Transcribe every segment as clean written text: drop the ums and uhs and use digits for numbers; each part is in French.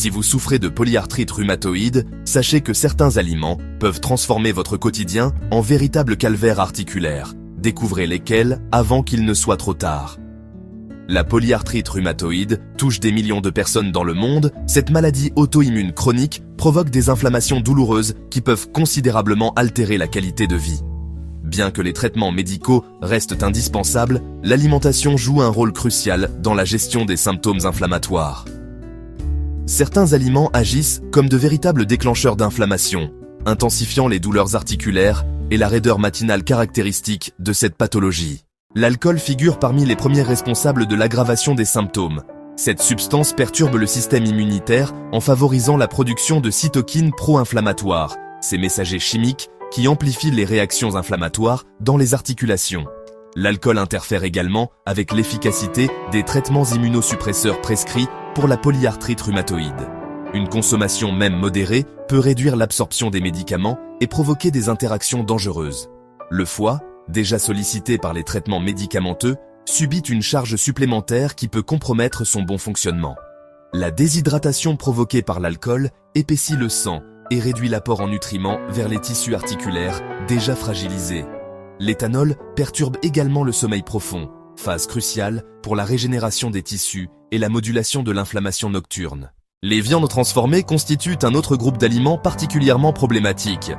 Si vous souffrez de polyarthrite rhumatoïde, sachez que certains aliments peuvent transformer votre quotidien en véritable calvaire articulaire. Découvrez lesquels avant qu'il ne soit trop tard. La polyarthrite rhumatoïde touche des millions de personnes dans le monde. Cette maladie auto-immune chronique provoque des inflammations douloureuses qui peuvent considérablement altérer la qualité de vie. Bien que les traitements médicaux restent indispensables, l'alimentation joue un rôle crucial dans la gestion des symptômes inflammatoires. Certains aliments agissent comme de véritables déclencheurs d'inflammation, intensifiant les douleurs articulaires et la raideur matinale caractéristique de cette pathologie. L'alcool figure parmi les premiers responsables de l'aggravation des symptômes. Cette substance perturbe le système immunitaire en favorisant la production de cytokines pro-inflammatoires, ces messagers chimiques qui amplifient les réactions inflammatoires dans les articulations. L'alcool interfère également avec l'efficacité des traitements immunosuppresseurs prescrits pour la polyarthrite rhumatoïde. Une consommation même modérée peut réduire l'absorption des médicaments et provoquer des interactions dangereuses. Le foie, déjà sollicité par les traitements médicamenteux, subit une charge supplémentaire qui peut compromettre son bon fonctionnement. La déshydratation provoquée par l'alcool épaissit le sang et réduit l'apport en nutriments vers les tissus articulaires déjà fragilisés. L'éthanol perturbe également le sommeil profond, phase cruciale pour la régénération des tissus et la modulation de l'inflammation nocturne. Les viandes transformées constituent un autre groupe d'aliments particulièrement problématiques.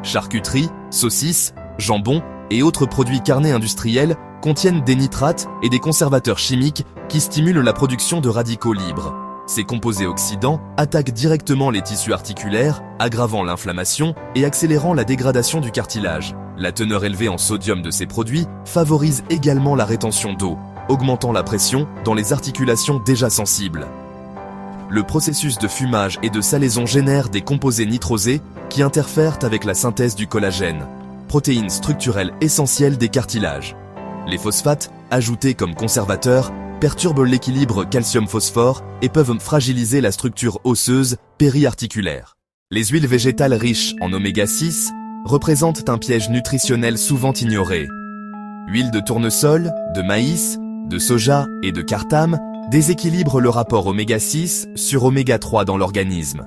Charcuterie, saucisses, jambon et autres produits carnés industriels contiennent des nitrates et des conservateurs chimiques qui stimulent la production de radicaux libres. Ces composés oxydants attaquent directement les tissus articulaires, aggravant l'inflammation et accélérant la dégradation du cartilage. La teneur élevée en sodium de ces produits favorise également la rétention d'eau, augmentant la pression dans les articulations déjà sensibles. Le processus de fumage et de salaison génère des composés nitrosés qui interfèrent avec la synthèse du collagène, protéines structurelles essentielles des cartilages. Les phosphates, ajoutés comme conservateurs, perturbent l'équilibre calcium-phosphore et peuvent fragiliser la structure osseuse périarticulaire. Les huiles végétales riches en oméga 6 représentent un piège nutritionnel souvent ignoré. Huile de tournesol, de maïs, de soja et de cartame déséquilibrent le rapport oméga 6 sur oméga 3 dans l'organisme.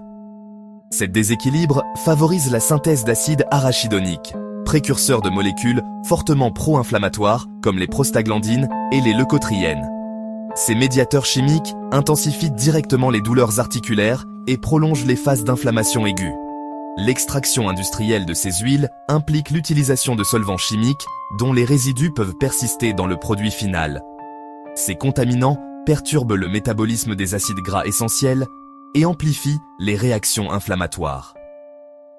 Cet déséquilibre favorise la synthèse d'acides arachidoniques, précurseurs de molécules fortement pro-inflammatoires comme les prostaglandines et les leucotriènes. Ces médiateurs chimiques intensifient directement les douleurs articulaires et prolongent les phases d'inflammation aiguë. L'extraction industrielle de ces huiles implique l'utilisation de solvants chimiques dont les résidus peuvent persister dans le produit final. Ces contaminants perturbent le métabolisme des acides gras essentiels et amplifient les réactions inflammatoires.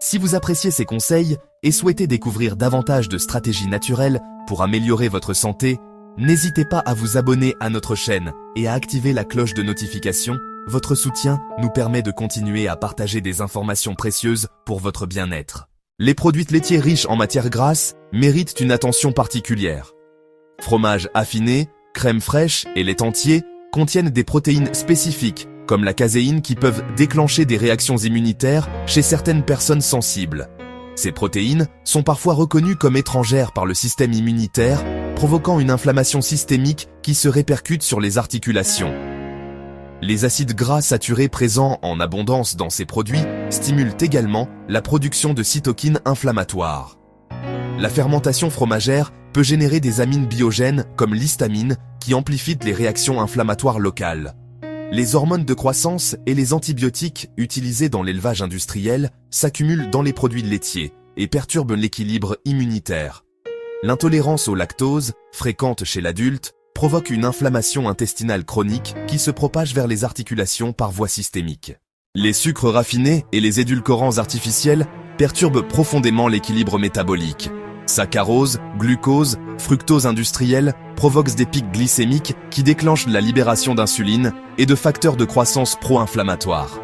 Si vous appréciez ces conseils et souhaitez découvrir davantage de stratégies naturelles pour améliorer votre santé, n'hésitez pas à vous abonner à notre chaîne et à activer la cloche de notification. Votre soutien nous permet de continuer à partager des informations précieuses pour votre bien-être. Les produits laitiers riches en matières grasses méritent une attention particulière. Fromages affinés, crème fraîche et lait entier contiennent des protéines spécifiques, comme la caséine, qui peuvent déclencher des réactions immunitaires chez certaines personnes sensibles. Ces protéines sont parfois reconnues comme étrangères par le système immunitaire, provoquant une inflammation systémique qui se répercute sur les articulations. Les acides gras saturés présents en abondance dans ces produits stimulent également la production de cytokines inflammatoires. La fermentation fromagère peut générer des amines biogènes comme l'histamine qui amplifient les réactions inflammatoires locales. Les hormones de croissance et les antibiotiques utilisés dans l'élevage industriel s'accumulent dans les produits laitiers et perturbent l'équilibre immunitaire. L'intolérance au lactose, fréquente chez l'adulte, provoque une inflammation intestinale chronique qui se propage vers les articulations par voie systémique. Les sucres raffinés et les édulcorants artificiels perturbent profondément l'équilibre métabolique. Saccharose, glucose, fructose industrielle provoquent des pics glycémiques qui déclenchent la libération d'insuline et de facteurs de croissance pro-inflammatoires.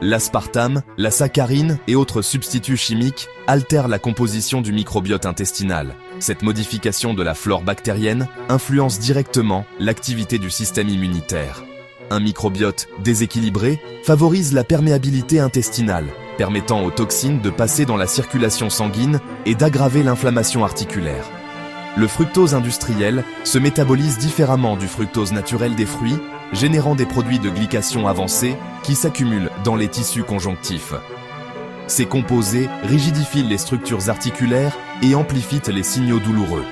L'aspartame, la saccharine et autres substituts chimiques altèrent la composition du microbiote intestinal. Cette modification de la flore bactérienne influence directement l'activité du système immunitaire. Un microbiote déséquilibré favorise la perméabilité intestinale, permettant aux toxines de passer dans la circulation sanguine et d'aggraver l'inflammation articulaire. Le fructose industriel se métabolise différemment du fructose naturel des fruits générant des produits de glycation avancés qui s'accumulent dans les tissus conjonctifs. Ces composés rigidifient les structures articulaires et amplifient les signaux douloureux.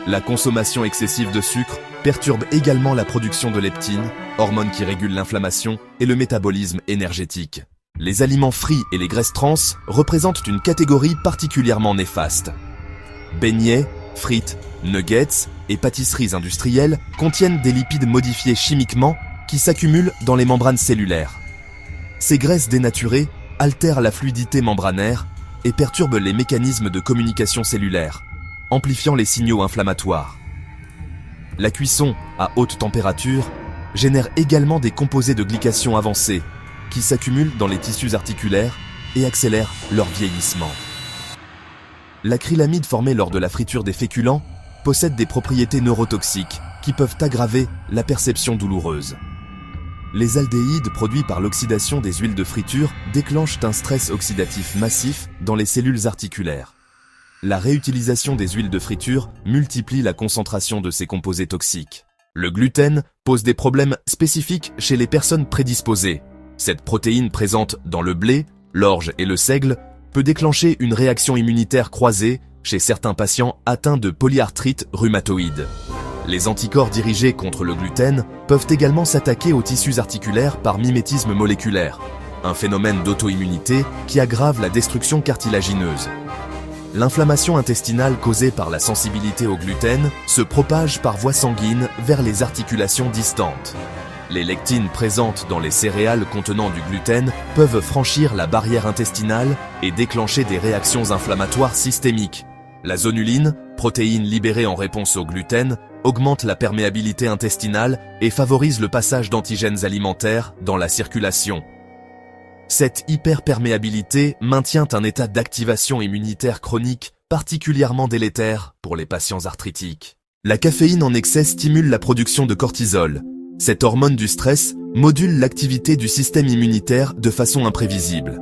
La consommation excessive de sucre perturbe également la production de leptine, hormone qui régule l'inflammation et le métabolisme énergétique. Les aliments frits et les graisses trans représentent une catégorie particulièrement néfaste. Beignets, frites, nuggets et pâtisseries industrielles contiennent des lipides modifiés chimiquement qui s'accumulent dans les membranes cellulaires. Ces graisses dénaturées altèrent la fluidité membranaire et perturbent les mécanismes de communication cellulaire, amplifiant les signaux inflammatoires. La cuisson à haute température génère également des composés de glycation avancés qui s'accumulent dans les tissus articulaires et accélèrent leur vieillissement. L'acrylamide formée lors de la friture des féculents possède des propriétés neurotoxiques qui peuvent aggraver la perception douloureuse. Les aldéhydes produits par l'oxydation des huiles de friture déclenchent un stress oxydatif massif dans les cellules articulaires. La réutilisation des huiles de friture multiplie la concentration de ces composés toxiques. Le gluten pose des problèmes spécifiques chez les personnes prédisposées. Cette protéine présente dans le blé, l'orge et le seigle peut déclencher une réaction immunitaire croisée chez certains patients atteints de polyarthrite rhumatoïde. Les anticorps dirigés contre le gluten peuvent également s'attaquer aux tissus articulaires par mimétisme moléculaire, un phénomène d'auto-immunité qui aggrave la destruction cartilagineuse. L'inflammation intestinale causée par la sensibilité au gluten se propage par voie sanguine vers les articulations distantes. Les lectines présentes dans les céréales contenant du gluten peuvent franchir la barrière intestinale et déclencher des réactions inflammatoires systémiques. La zonuline, protéine libérée en réponse au gluten, augmente la perméabilité intestinale et favorise le passage d'antigènes alimentaires dans la circulation. Cette hyperperméabilité maintient un état d'activation immunitaire chronique particulièrement délétère pour les patients arthritiques. La caféine en excès stimule la production de cortisol. Cette hormone du stress module l'activité du système immunitaire de façon imprévisible.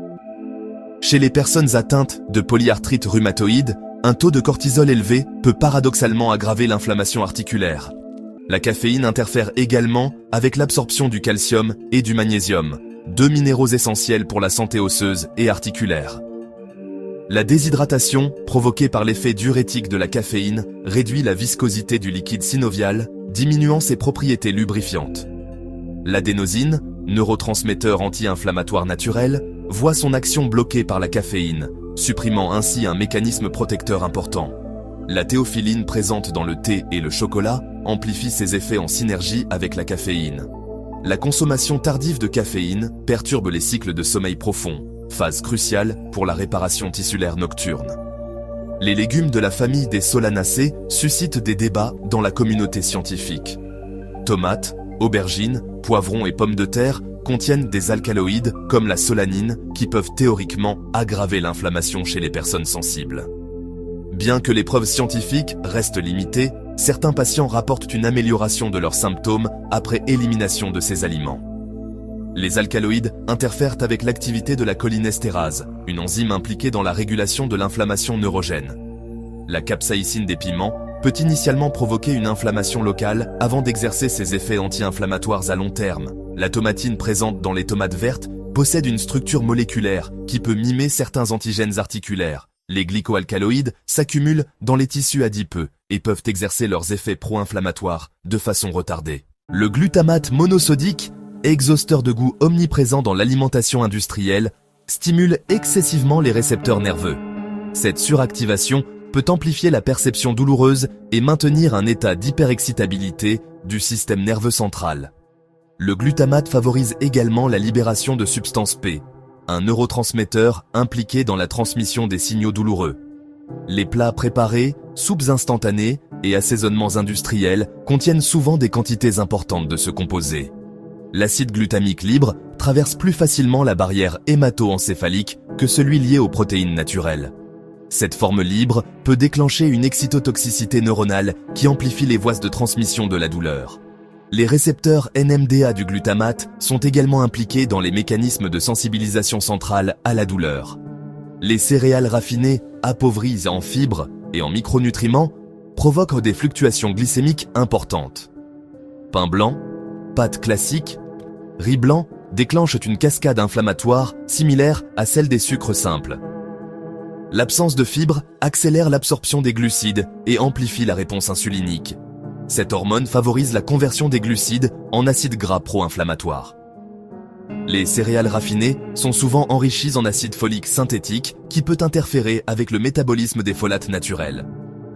Chez les personnes atteintes de polyarthrite rhumatoïde, un taux de cortisol élevé peut paradoxalement aggraver l'inflammation articulaire. La caféine interfère également avec l'absorption du calcium et du magnésium, deux minéraux essentiels pour la santé osseuse et articulaire. La déshydratation, provoquée par l'effet diurétique de la caféine, réduit la viscosité du liquide synovial, diminuant ses propriétés lubrifiantes. L'adénosine, neurotransmetteur anti-inflammatoire naturel, voit son action bloquée par la caféine, supprimant ainsi un mécanisme protecteur important. La théophyline présente dans le thé et le chocolat amplifie ses effets en synergie avec la caféine. La consommation tardive de caféine perturbe les cycles de sommeil profond, phase cruciale pour la réparation tissulaire nocturne. Les légumes de la famille des solanacées suscitent des débats dans la communauté scientifique. Tomates, aubergines, poivrons et pommes de terre contiennent des alcaloïdes comme la solanine qui peuvent théoriquement aggraver l'inflammation chez les personnes sensibles. Bien que les preuves scientifiques restent limitées, certains patients rapportent une amélioration de leurs symptômes après élimination de ces aliments. Les alcaloïdes interfèrent avec l'activité de la cholinestérase, une enzyme impliquée dans la régulation de l'inflammation neurogène. La capsaïcine des piments peut initialement provoquer une inflammation locale avant d'exercer ses effets anti-inflammatoires à long terme. La tomatine présente dans les tomates vertes possède une structure moléculaire qui peut mimer certains antigènes articulaires. Les glycoalcaloïdes s'accumulent dans les tissus adipeux et peuvent exercer leurs effets pro-inflammatoires de façon retardée. Le glutamate monosodique, exhausteur de goût omniprésent dans l'alimentation industrielle, stimule excessivement les récepteurs nerveux. Cette suractivation peut amplifier la perception douloureuse et maintenir un état d'hyperexcitabilité du système nerveux central. Le glutamate favorise également la libération de substance P, un neurotransmetteur impliqué dans la transmission des signaux douloureux. Les plats préparés, soupes instantanées et assaisonnements industriels contiennent souvent des quantités importantes de ce composé. L'acide glutamique libre traverse plus facilement la barrière hémato-encéphalique que celui lié aux protéines naturelles. Cette forme libre peut déclencher une excitotoxicité neuronale qui amplifie les voies de transmission de la douleur. Les récepteurs NMDA du glutamate sont également impliqués dans les mécanismes de sensibilisation centrale à la douleur. Les céréales raffinées, appauvries en fibres et en micronutriments, provoquent des fluctuations glycémiques importantes. Pain blanc, pâte classique, riz blanc déclenchent une cascade inflammatoire similaire à celle des sucres simples. L'absence de fibres accélère l'absorption des glucides et amplifie la réponse insulinique. Cette hormone favorise la conversion des glucides en acides gras pro-inflammatoires. Les céréales raffinées sont souvent enrichies en acide folique synthétique qui peut interférer avec le métabolisme des folates naturels.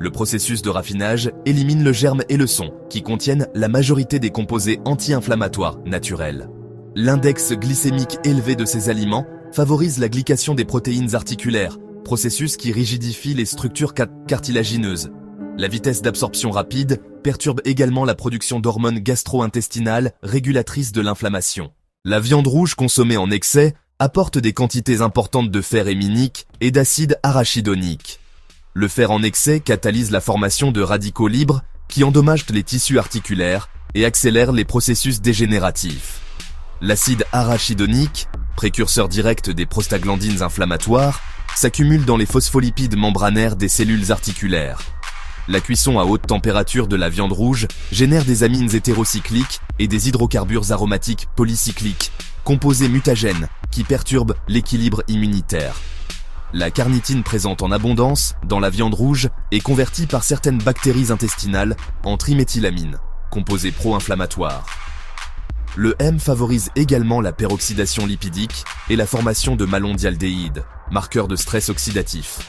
Le processus de raffinage élimine le germe et le son, qui contiennent la majorité des composés anti-inflammatoires naturels. L'index glycémique élevé de ces aliments favorise la glycation des protéines articulaires, processus qui rigidifie les structures cartilagineuses. La vitesse d'absorption rapide perturbe également la production d'hormones gastro-intestinales régulatrices de l'inflammation. La viande rouge consommée en excès apporte des quantités importantes de fer héminique et d'acide arachidonique. Le fer en excès catalyse la formation de radicaux libres qui endommagent les tissus articulaires et accélèrent les processus dégénératifs. L'acide arachidonique, précurseur direct des prostaglandines inflammatoires, s'accumule dans les phospholipides membranaires des cellules articulaires. La cuisson à haute température de la viande rouge génère des amines hétérocycliques et des hydrocarbures aromatiques polycycliques, composés mutagènes qui perturbent l'équilibre immunitaire. La carnitine présente en abondance dans la viande rouge est convertie par certaines bactéries intestinales en triméthylamine, composé pro-inflammatoire. Le M favorise également la peroxydation lipidique et la formation de malondialdéhyde, marqueur de stress oxydatif.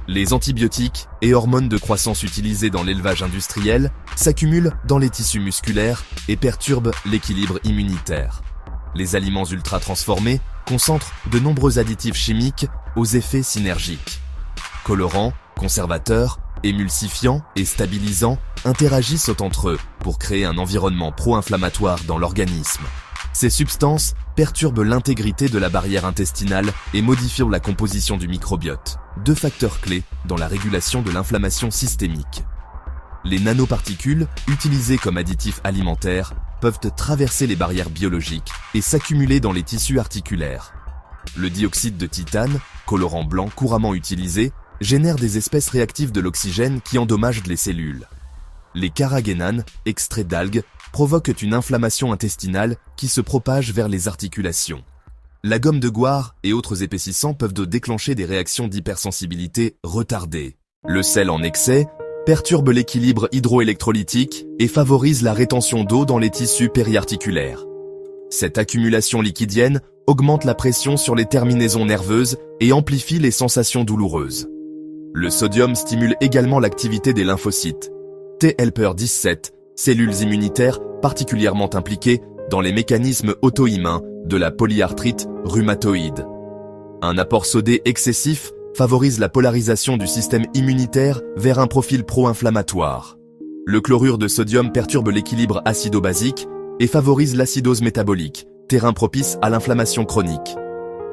Les antibiotiques et hormones de croissance utilisés dans l'élevage industriel s'accumulent dans les tissus musculaires et perturbent l'équilibre immunitaire. Les aliments ultra-transformés concentrent de nombreux additifs chimiques aux effets synergiques. Colorants, conservateurs, émulsifiants et stabilisants interagissent entre eux pour créer un environnement pro-inflammatoire dans l'organisme. Ces substances perturbent l'intégrité de la barrière intestinale et modifient la composition du microbiote, deux facteurs clés dans la régulation de l'inflammation systémique. Les nanoparticules, utilisées comme additifs alimentaires, peuvent traverser les barrières biologiques et s'accumuler dans les tissus articulaires. Le dioxyde de titane, colorant blanc couramment utilisé, génère des espèces réactives de l'oxygène qui endommagent les cellules. Les carragénanes, extraits d'algues, provoquent une inflammation intestinale qui se propage vers les articulations. La gomme de guar et autres épaississants peuvent déclencher des réactions d'hypersensibilité retardées. Le sel en excès perturbe l'équilibre hydroélectrolytique et favorise la rétention d'eau dans les tissus périarticulaires. Cette accumulation liquidienne augmente la pression sur les terminaisons nerveuses et amplifie les sensations douloureuses. Le sodium stimule également l'activité des lymphocytes, T helper 17, cellules immunitaires particulièrement impliquées dans les mécanismes auto-immuns de la polyarthrite rhumatoïde. Un apport sodé excessif favorise la polarisation du système immunitaire vers un profil pro-inflammatoire. Le chlorure de sodium perturbe l'équilibre acido-basique et favorise l'acidose métabolique, terrain propice à l'inflammation chronique.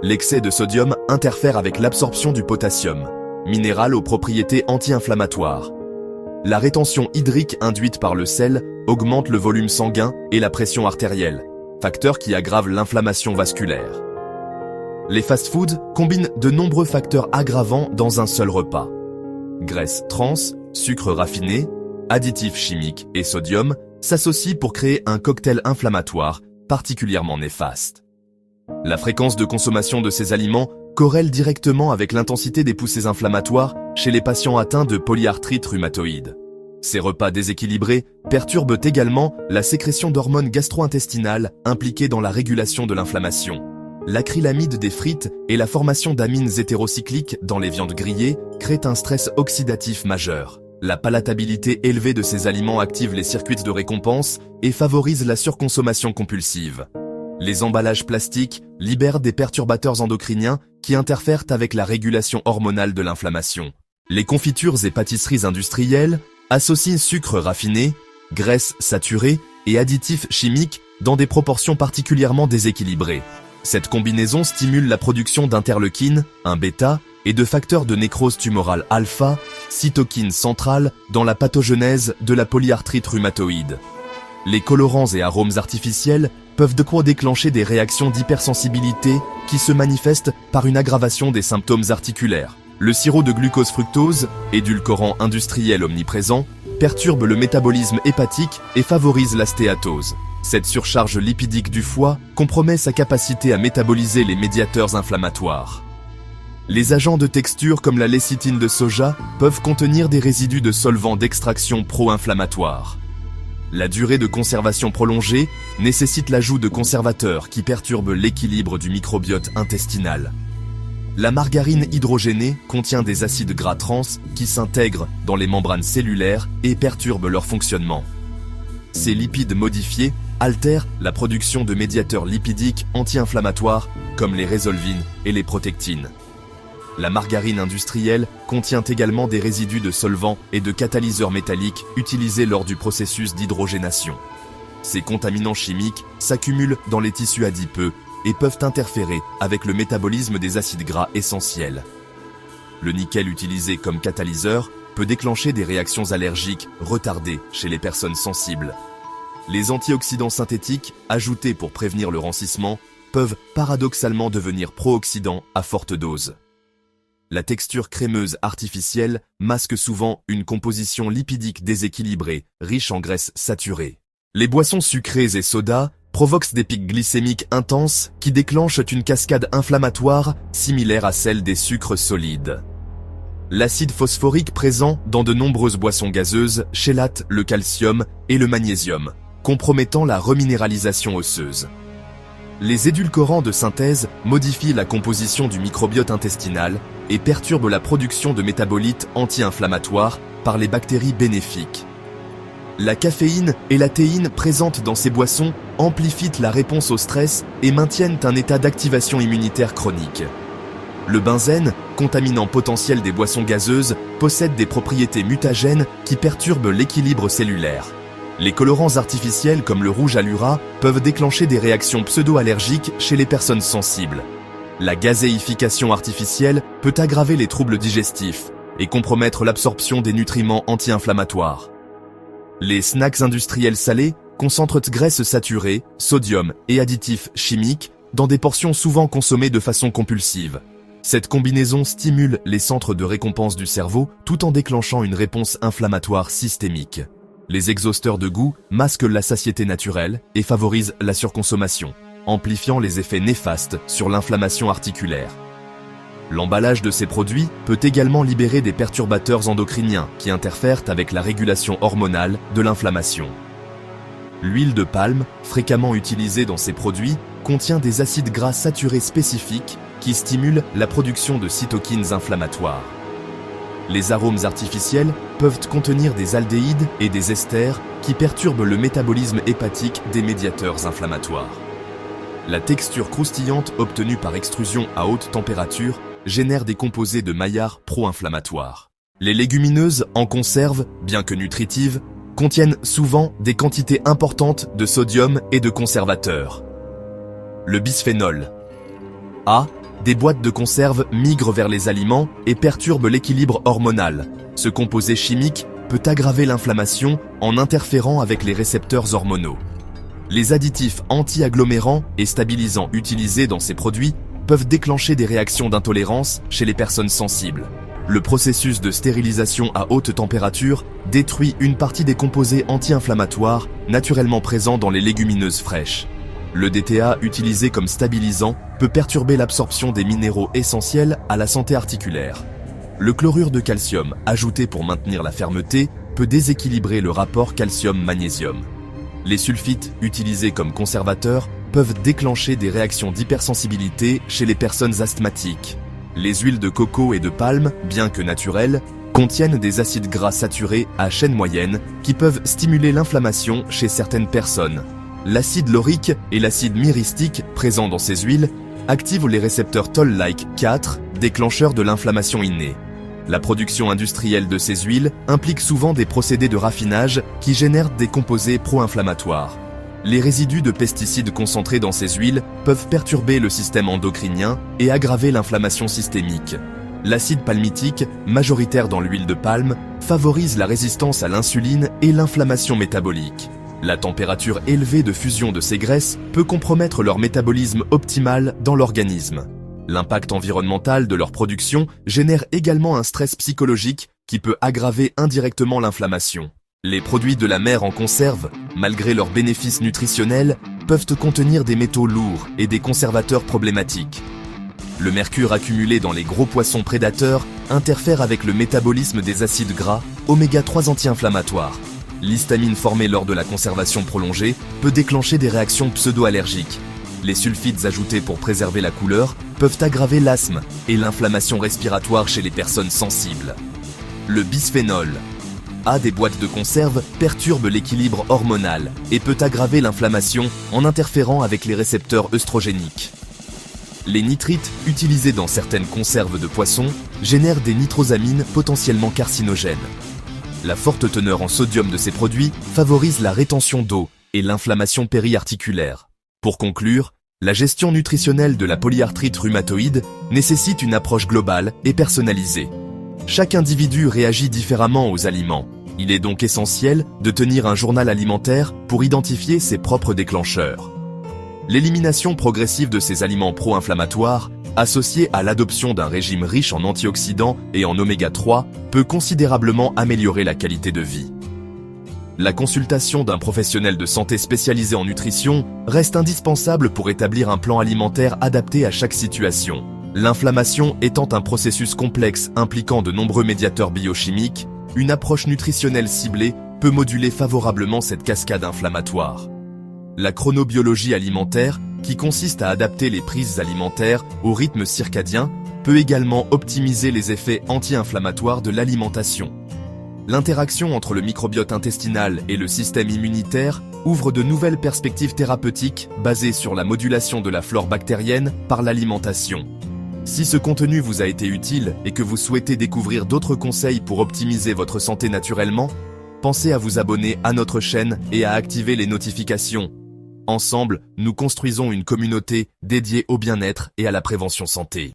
L'excès de sodium interfère avec l'absorption du potassium, minéral aux propriétés anti-inflammatoires. La rétention hydrique induite par le sel augmente le volume sanguin et la pression artérielle, facteurs qui aggravent l'inflammation vasculaire. Les fast-foods combinent de nombreux facteurs aggravants dans un seul repas. Graisses trans, sucre raffiné, additifs chimiques et sodium s'associent pour créer un cocktail inflammatoire particulièrement néfaste. La fréquence de consommation de ces aliments corrèle directement avec l'intensité des poussées inflammatoires chez les patients atteints de polyarthrite rhumatoïde. Ces repas déséquilibrés perturbent également la sécrétion d'hormones gastro-intestinales impliquées dans la régulation de l'inflammation. L'acrylamide des frites et la formation d'amines hétérocycliques dans les viandes grillées créent un stress oxydatif majeur. La palatabilité élevée de ces aliments active les circuits de récompense et favorise la surconsommation compulsive. Les emballages plastiques libèrent des perturbateurs endocriniens qui interfèrent avec la régulation hormonale de l'inflammation. Les confitures et pâtisseries industrielles associent sucre raffiné, graisses saturées et additifs chimiques dans des proportions particulièrement déséquilibrées. Cette combinaison stimule la production d'interleukines, un bêta, et de facteurs de nécrose tumorale alpha, cytokine centrale, dans la pathogenèse de la polyarthrite rhumatoïde. Les colorants et arômes artificiels peuvent de quoi déclencher des réactions d'hypersensibilité qui se manifestent par une aggravation des symptômes articulaires. Le sirop de glucose-fructose, édulcorant industriel omniprésent, perturbe le métabolisme hépatique et favorise la stéatose. Cette surcharge lipidique du foie compromet sa capacité à métaboliser les médiateurs inflammatoires. Les agents de texture comme la lécithine de soja peuvent contenir des résidus de solvants d'extraction pro-inflammatoires. La durée de conservation prolongée nécessite l'ajout de conservateurs qui perturbent l'équilibre du microbiote intestinal. La margarine hydrogénée contient des acides gras trans qui s'intègrent dans les membranes cellulaires et perturbent leur fonctionnement. Ces lipides modifiés altèrent la production de médiateurs lipidiques anti-inflammatoires comme les résolvines et les protectines. La margarine industrielle contient également des résidus de solvants et de catalyseurs métalliques utilisés lors du processus d'hydrogénation. Ces contaminants chimiques s'accumulent dans les tissus adipeux et peuvent interférer avec le métabolisme des acides gras essentiels. Le nickel utilisé comme catalyseur peut déclencher des réactions allergiques retardées chez les personnes sensibles. Les antioxydants synthétiques, ajoutés pour prévenir le rancissement, peuvent paradoxalement devenir pro-oxydants à forte dose. La texture crémeuse artificielle masque souvent une composition lipidique déséquilibrée, riche en graisses saturées. Les boissons sucrées et sodas provoquent des pics glycémiques intenses qui déclenchent une cascade inflammatoire similaire à celle des sucres solides. L'acide phosphorique présent dans de nombreuses boissons gazeuses chélate le calcium et le magnésium, compromettant la reminéralisation osseuse. Les édulcorants de synthèse modifient la composition du microbiote intestinal et perturbent la production de métabolites anti-inflammatoires par les bactéries bénéfiques. La caféine et la théine présentes dans ces boissons amplifient la réponse au stress et maintiennent un état d'activation immunitaire chronique. Le benzène, contaminant potentiel des boissons gazeuses, possède des propriétés mutagènes qui perturbent l'équilibre cellulaire. Les colorants artificiels comme le rouge allura peuvent déclencher des réactions pseudo-allergiques chez les personnes sensibles. La gazéification artificielle peut aggraver les troubles digestifs et compromettre l'absorption des nutriments anti-inflammatoires. Les snacks industriels salés concentrent graisses saturées, sodium et additifs chimiques dans des portions souvent consommées de façon compulsive. Cette combinaison stimule les centres de récompense du cerveau tout en déclenchant une réponse inflammatoire systémique. Les exhausteurs de goût masquent la satiété naturelle et favorisent la surconsommation, amplifiant les effets néfastes sur l'inflammation articulaire. L'emballage de ces produits peut également libérer des perturbateurs endocriniens qui interfèrent avec la régulation hormonale de l'inflammation. L'huile de palme, fréquemment utilisée dans ces produits, contient des acides gras saturés spécifiques qui stimulent la production de cytokines inflammatoires. Les arômes artificiels peuvent contenir des aldéhydes et des esters qui perturbent le métabolisme hépatique des médiateurs inflammatoires. La texture croustillante obtenue par extrusion à haute température génère des composés de Maillard pro-inflammatoires. Les légumineuses en conserve, bien que nutritives, contiennent souvent des quantités importantes de sodium et de conservateurs. Le bisphénol A. Des boîtes de conserve migrent vers les aliments et perturbent l'équilibre hormonal. Ce composé chimique peut aggraver l'inflammation en interférant avec les récepteurs hormonaux. Les additifs anti-agglomérants et stabilisants utilisés dans ces produits peuvent déclencher des réactions d'intolérance chez les personnes sensibles. Le processus de stérilisation à haute température détruit une partie des composés anti-inflammatoires naturellement présents dans les légumineuses fraîches. Le DTA utilisé comme stabilisant peut perturber l'absorption des minéraux essentiels à la santé articulaire. Le chlorure de calcium, ajouté pour maintenir la fermeté, peut déséquilibrer le rapport calcium-magnésium. Les sulfites, utilisés comme conservateurs, peuvent déclencher des réactions d'hypersensibilité chez les personnes asthmatiques. Les huiles de coco et de palme, bien que naturelles, contiennent des acides gras saturés à chaîne moyenne qui peuvent stimuler l'inflammation chez certaines personnes. L'acide laurique et l'acide myristique présents dans ces huiles activent les récepteurs Toll-like 4, déclencheurs de l'inflammation innée. La production industrielle de ces huiles implique souvent des procédés de raffinage qui génèrent des composés pro-inflammatoires. Les résidus de pesticides concentrés dans ces huiles peuvent perturber le système endocrinien et aggraver l'inflammation systémique. L'acide palmitique, majoritaire dans l'huile de palme, favorise la résistance à l'insuline et l'inflammation métabolique. La température élevée de fusion de ces graisses peut compromettre leur métabolisme optimal dans l'organisme. L'impact environnemental de leur production génère également un stress psychologique qui peut aggraver indirectement l'inflammation. Les produits de la mer en conserve, malgré leurs bénéfices nutritionnels, peuvent contenir des métaux lourds et des conservateurs problématiques. Le mercure accumulé dans les gros poissons prédateurs interfère avec le métabolisme des acides gras, oméga 3 anti-inflammatoires. L'histamine formée lors de la conservation prolongée peut déclencher des réactions pseudo-allergiques. Les sulfites ajoutés pour préserver la couleur peuvent aggraver l'asthme et l'inflammation respiratoire chez les personnes sensibles. Le bisphénol A des boîtes de conserve perturbe l'équilibre hormonal et peut aggraver l'inflammation en interférant avec les récepteurs œstrogéniques. Les nitrites, utilisés dans certaines conserves de poissons, génèrent des nitrosamines potentiellement carcinogènes. La forte teneur en sodium de ces produits favorise la rétention d'eau et l'inflammation périarticulaire. Pour conclure, la gestion nutritionnelle de la polyarthrite rhumatoïde nécessite une approche globale et personnalisée. Chaque individu réagit différemment aux aliments. Il est donc essentiel de tenir un journal alimentaire pour identifier ses propres déclencheurs. L'élimination progressive de ces aliments pro-inflammatoires, associée à l'adoption d'un régime riche en antioxydants et en oméga 3, peut considérablement améliorer la qualité de vie. La consultation d'un professionnel de santé spécialisé en nutrition reste indispensable pour établir un plan alimentaire adapté à chaque situation. L'inflammation étant un processus complexe impliquant de nombreux médiateurs biochimiques, une approche nutritionnelle ciblée peut moduler favorablement cette cascade inflammatoire. La chronobiologie alimentaire, qui consiste à adapter les prises alimentaires au rythme circadien, peut également optimiser les effets anti-inflammatoires de l'alimentation. L'interaction entre le microbiote intestinal et le système immunitaire ouvre de nouvelles perspectives thérapeutiques basées sur la modulation de la flore bactérienne par l'alimentation. Si ce contenu vous a été utile et que vous souhaitez découvrir d'autres conseils pour optimiser votre santé naturellement, pensez à vous abonner à notre chaîne et à activer les notifications. Ensemble, nous construisons une communauté dédiée au bien-être et à la prévention santé.